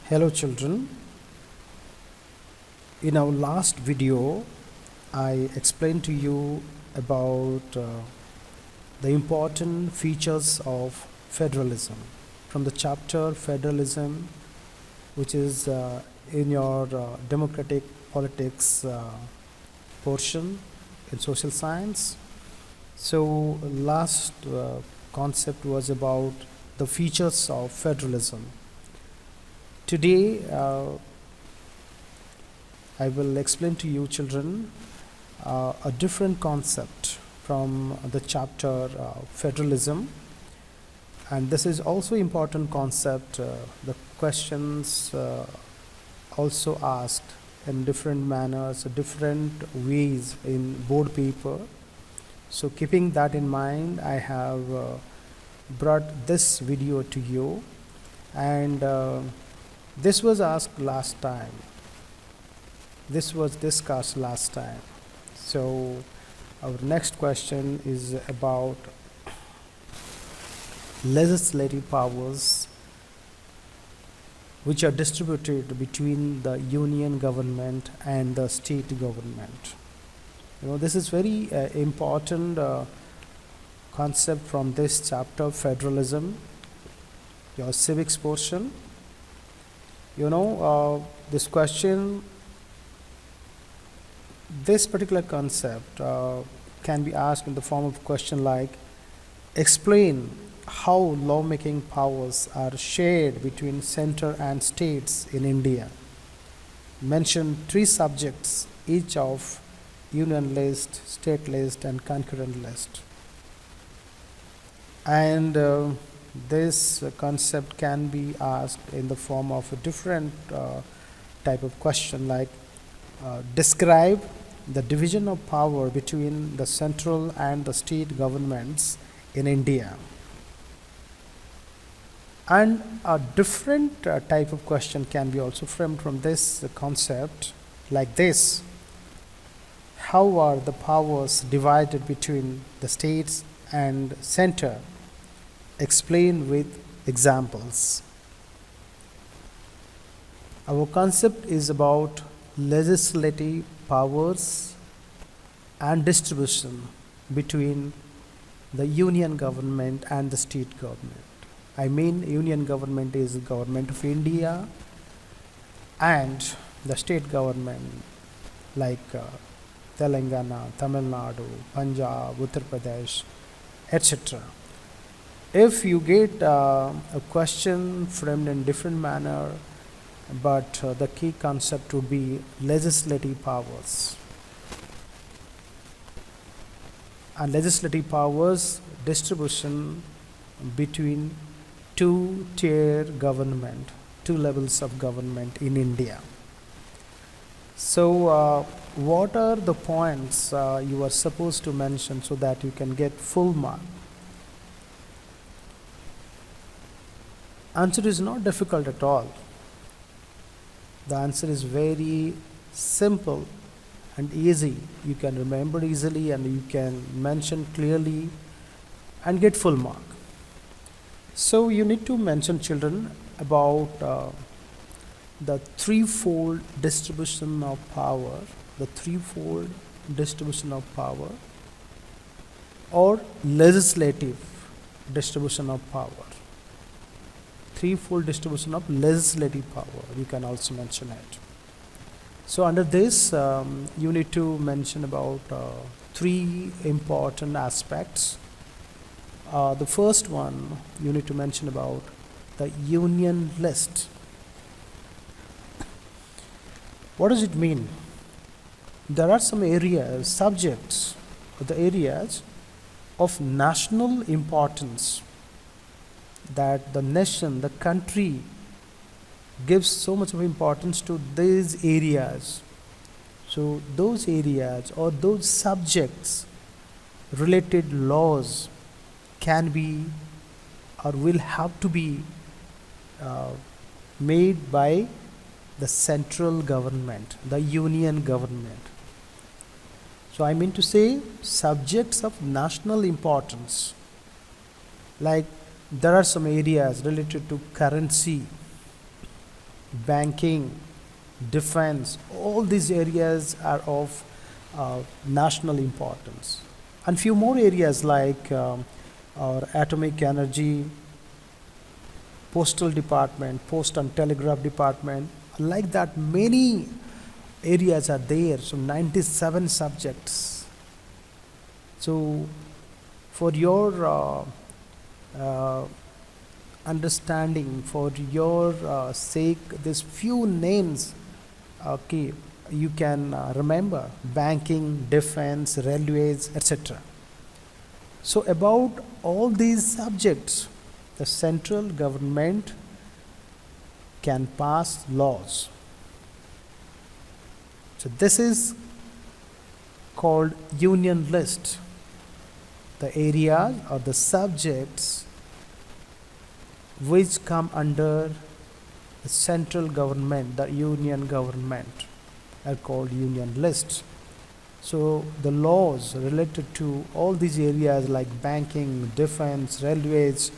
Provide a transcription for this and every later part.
Hello children, in our last video I explained to you about the important features of federalism from the chapter Federalism, which is in your democratic politics portion in social science. So last concept was about the features of federalism. Today I will explain to you children a different concept from the chapter Federalism, and this is also important concept. The questions also asked in different manners, different ways in board paper. So keeping that in mind, I have brought this video to you, and this was asked last time. This was discussed last time. So our next question is about legislative powers which are distributed between the union government and the state government. This is very important concept from this chapter Federalism, your civics portion. This question, this particular concept can be asked in the form of a question like, explain how lawmaking powers are shared between center and states in India. Mention three subjects, each of union list, state list and concurrent list. And this concept can be asked in the form of a different type of question like, describe the division of power between the central and the state governments in India. And a different type of question can be also framed from this concept like this: how are the powers divided between the states and center? Explain with examples. Our concept is about legislative powers and distribution between the union government and the state government. I mean, union government is the government of India, and the state government like Telangana, Tamil Nadu, Punjab, Uttar Pradesh, etc. If you get a question framed in different manner, but the key concept would be legislative powers. And legislative powers distribution between two-tier government, two levels of government in India. So what are the points you are supposed to mention so that you can get full mark? Answer is not difficult at all. The answer is very simple and easy. You can remember easily and you can mention clearly and get full mark. So you need to mention, children, about the threefold distribution of power, or legislative distribution of power. Threefold distribution of legislative power, you can also mention it. So under this, you need to mention about three important aspects. The first one, you need to mention about the union list. What does it mean? There are some areas, subjects, the areas of national importance that the nation, the country gives so much of importance to these areas. So those areas or those subjects related laws can be or will have to be made by the central government, the union government. So I mean to say subjects of national importance, like there are some areas related to currency, banking, defense, all these areas are of national importance. And few more areas like our atomic energy, postal department, post and telegraph department, like that many areas are there. So 97 subjects. So for your understanding, for your sake, these few names, okay, you can remember: banking, defense, railways, etc. So about all these subjects, the central government can pass laws. So this is called union list, the areas or the subjects which come under the central government, the union government, are called union lists. So the laws related to all these areas like banking, defense, railways,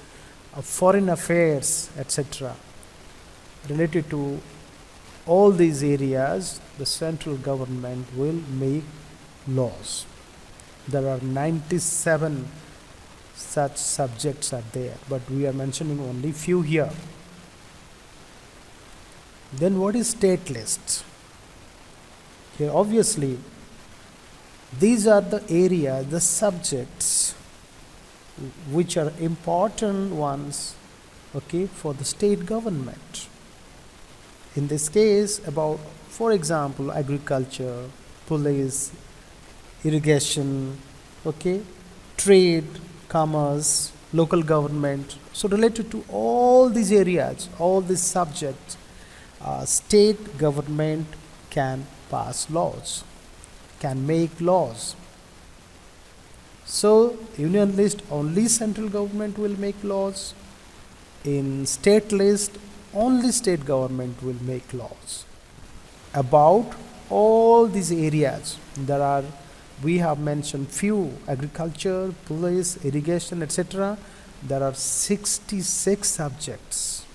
foreign affairs, etc., related to all these areas, the central government will make laws. There are 97 such subjects are there, but we are mentioning only few here. Then what is state list? Here obviously these are the areas, the subjects which are important ones, okay, for the state government. In this case, about, for example, agriculture, police, irrigation, okay, trade, commerce, local government. So related to all these areas, all these subjects, state government can pass laws, can make laws. So union list, only central government will make laws. In state list, only state government will make laws about all these areas. There are, we have mentioned few: agriculture, police, irrigation, etc. There are 66 subjects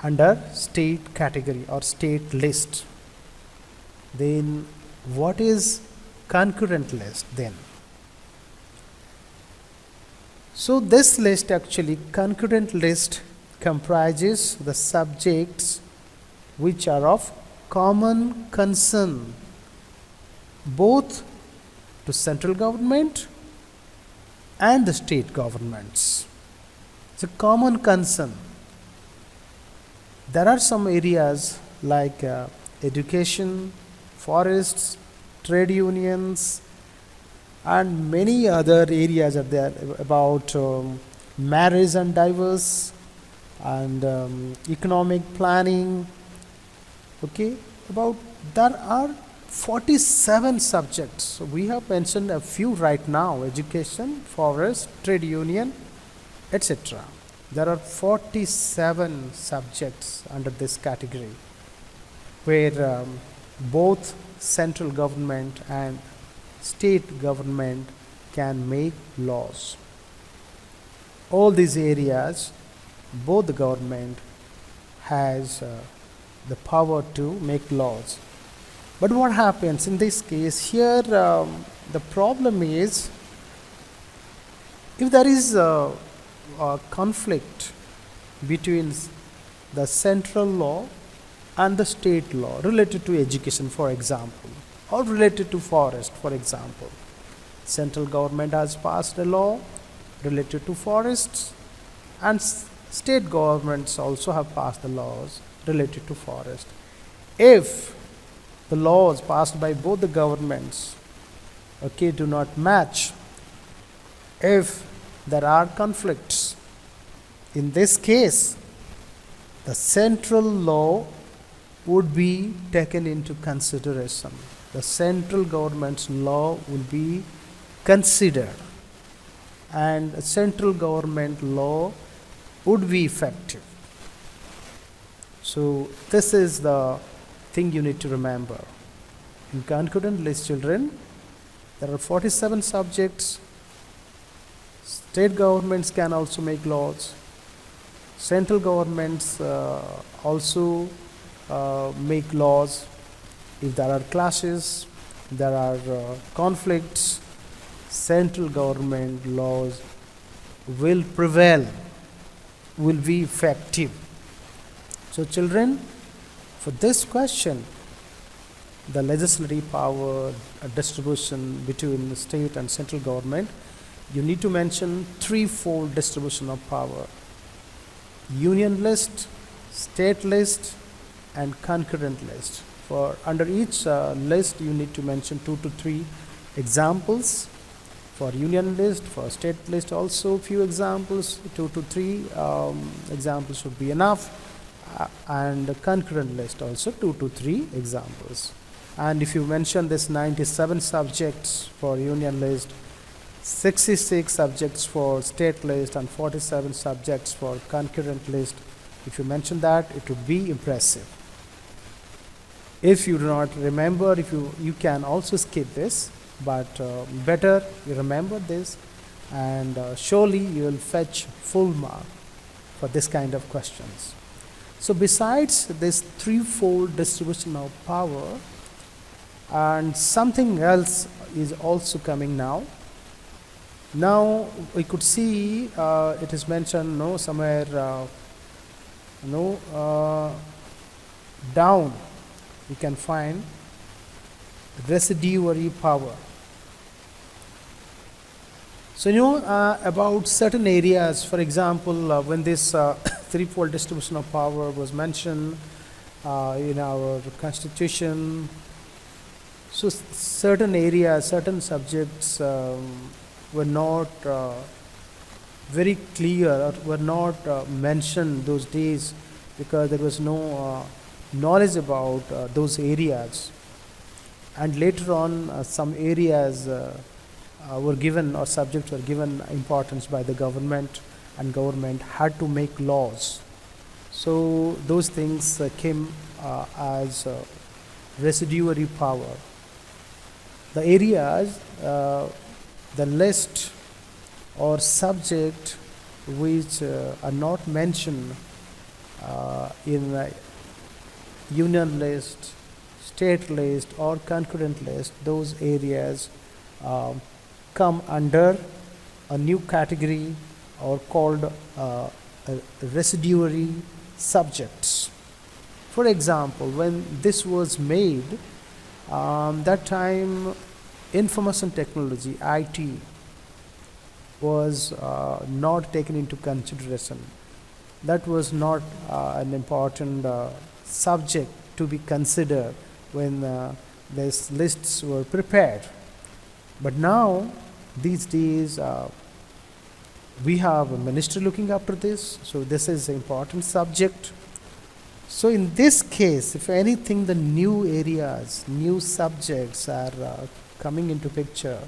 under state category or state list. Then what is concurrent list then? So this list, actually concurrent list, comprises the subjects which are of common concern both to central government and the state governments. It's a common concern. There are some areas like education, forests, trade unions, and many other areas are there about marriage and divorce and economic planning. Okay, about there are 47 subjects. So we have mentioned a few right now: education, forest, trade union, etc. There are 47 subjects under this category where both central government and state government can make laws. All these areas, both the government has the power to make laws. But what happens in this case here, the problem is, if there is a conflict between the central law and the state law related to education, for example, or related to forest, for example, central government has passed a law related to forests, and state governments also have passed the laws related to forest. If the laws passed by both the governments, okay, do not match, if there are conflicts, in this case the central law would be taken into consideration. The central government's law will be considered, and central government law would be effective. So this is the thing you need to remember. In concurrent list, children, there are 47 subjects. State governments can also make laws. Central governments also make laws. If there are clashes, there are conflicts, central government laws will prevail, will be effective. So children, for this question, the legislative power distribution between the state and central government, you need to mention threefold distribution of power: union list, state list, and concurrent list. For under each list, you need to mention 2 to 3 examples. For union list, for state list, also few examples, 2 to 3 examples should be enough, and concurrent list also 2 to 3 examples. And if you mention this 97 subjects for union list, 66 subjects for state list, and 47 subjects for concurrent list, if you mention that, it would be impressive. If you do not remember, you can also skip this, but better you remember this, and surely you will fetch full mark for this kind of questions. So besides this threefold distribution of power, and something else is also coming now. Now we could see it is mentioned somewhere down you can find residuary power. So about certain areas, for example, when this threefold distribution of power was mentioned in our constitution, so certain areas, certain subjects were not very clear, or were not mentioned those days, because there was no knowledge about those areas. And later on, some areas were given, or subjects were given importance by the government, and government had to make laws. So those things came as residuary power. The areas, the list or subject which are not mentioned in union list, state list, or concurrent list, those areas come under a new category, or called residuary subjects. For example, when this was made, that time information technology, IT, was not taken into consideration. That was not an important subject to be considered when these lists were prepared. But now, these days, we have a ministry looking after this, so this is an important subject. So in this case, if anything, the new areas, new subjects are coming into picture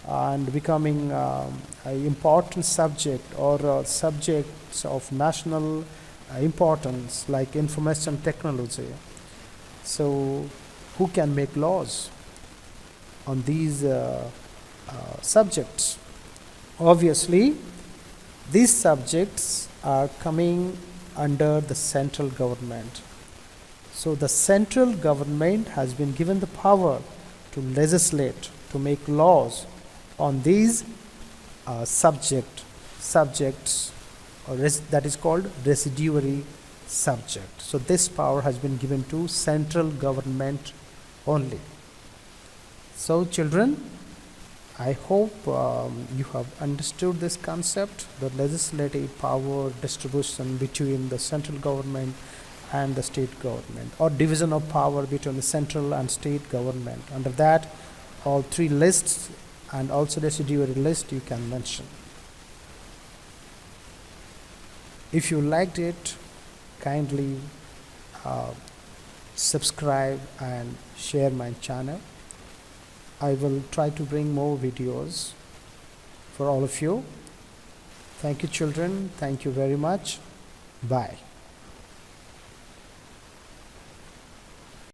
and becoming an important subject, or subjects of national importance, like information technology. So who can make laws on these subjects? Obviously, these subjects are coming under the central government. So the central government has been given the power to legislate, to make laws on these subjects, or that is called residuary subject. So this power has been given to central government only. So children, I hope you have understood this concept, the legislative power distribution between the central government and the state government, or division of power between the central and state government. Under that, all three lists and also residuary list you can mention. If you liked it, kindly subscribe and share my channel. I will try to bring more videos for all of you. Thank you, children. Thank you very much. Bye.